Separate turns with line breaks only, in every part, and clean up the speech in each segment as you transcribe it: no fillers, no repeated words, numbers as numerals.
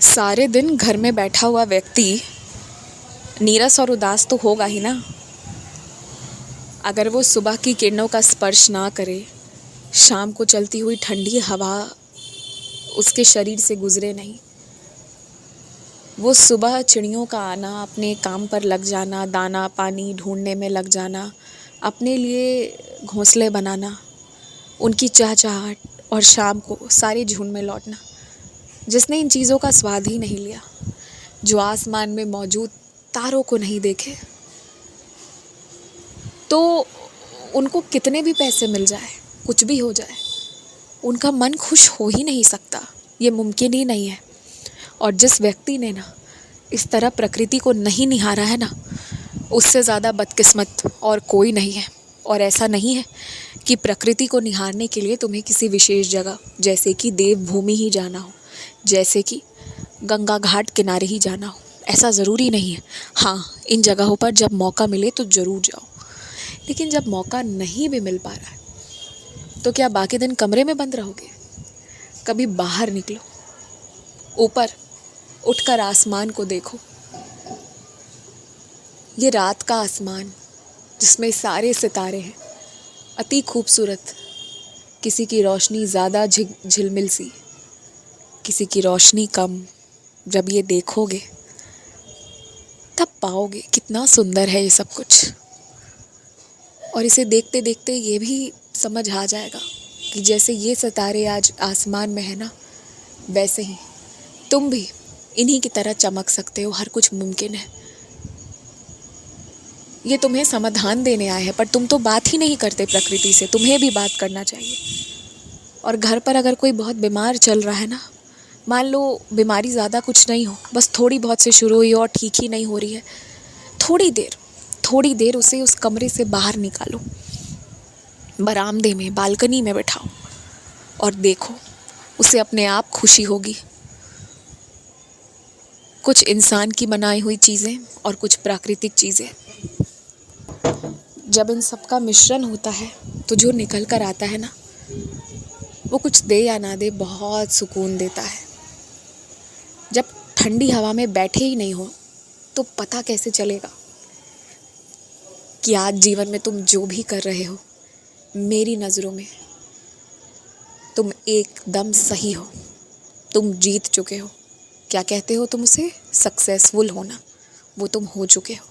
सारे दिन घर में बैठा हुआ व्यक्ति नीरस और उदास तो होगा ही ना। अगर वो सुबह की किरणों का स्पर्श ना करे, शाम को चलती हुई ठंडी हवा उसके शरीर से गुजरे नहीं, वो सुबह चिड़ियों का आना, अपने काम पर लग जाना, दाना पानी ढूंढने में लग जाना, अपने लिए घोंसले बनाना, उनकी चहचहाट और शाम को सारे झुंड में लौटना, जिसने इन चीज़ों का स्वाद ही नहीं लिया, जो आसमान में मौजूद तारों को नहीं देखे, तो उनको कितने भी पैसे मिल जाए, कुछ भी हो जाए, उनका मन खुश हो ही नहीं सकता। ये मुमकिन ही नहीं है। और जिस व्यक्ति ने ना इस तरह प्रकृति को नहीं निहारा है ना, उससे ज़्यादा बदकिस्मत और कोई नहीं है। और ऐसा नहीं है कि प्रकृति को निहारने के लिए तुम्हें किसी विशेष जगह, जैसे कि देवभूमि ही जाना हो, जैसे कि गंगा घाट किनारे ही जाना हो, ऐसा ज़रूरी नहीं है। हाँ, इन जगहों पर जब मौका मिले तो ज़रूर जाओ। लेकिन जब मौका नहीं भी मिल पा रहा है, तो क्या बाकी दिन कमरे में बंद रहोगे? कभी बाहर निकलो, ऊपर उठकर आसमान को देखो। ये रात का आसमान जिसमें सारे सितारे हैं, अति खूबसूरत। किसी की रोशनी ज़्यादा झिलमिल सी, किसी की रोशनी कम। जब ये देखोगे तब पाओगे कितना सुंदर है ये सब कुछ। और इसे देखते देखते ये भी समझ आ जाएगा कि जैसे ये सितारे आज आसमान में है ना, वैसे ही तुम भी इन्हीं की तरह चमक सकते हो। हर कुछ मुमकिन है। ये तुम्हें समाधान देने आए हैं, पर तुम तो बात ही नहीं करते प्रकृति से। तुम्हें भी बात करना चाहिए। और घर पर अगर कोई बहुत बीमार चल रहा है ना, मान लो बीमारी ज़्यादा कुछ नहीं हो, बस थोड़ी बहुत से शुरू हुई और ठीक ही नहीं हो रही है, थोड़ी देर उसे उस कमरे से बाहर निकालो, बरामदे में, बालकनी में बैठाओ और देखो, उसे अपने आप खुशी होगी। कुछ इंसान की बनाई हुई चीज़ें और कुछ प्राकृतिक चीज़ें, जब इन सब का मिश्रण होता है तो जो निकल कर आता है ना, वो कुछ दे या ना दे, बहुत सुकून देता है। जब ठंडी हवा में बैठे ही नहीं हो तो पता कैसे चलेगा कि आज जीवन में तुम जो भी कर रहे हो, मेरी नज़रों में तुम एकदम सही हो, तुम जीत चुके हो। क्या कहते हो तुम उसे? सक्सेसफुल होना। वो तुम हो चुके हो।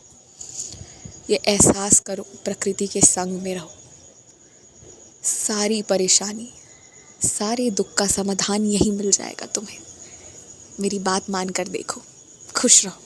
ये एहसास करो, प्रकृति के संग में रहो। सारी परेशानी, सारे दुख का समाधान यहीं मिल जाएगा तुम्हें। मेरी बात मान कर देखो। खुश रहो।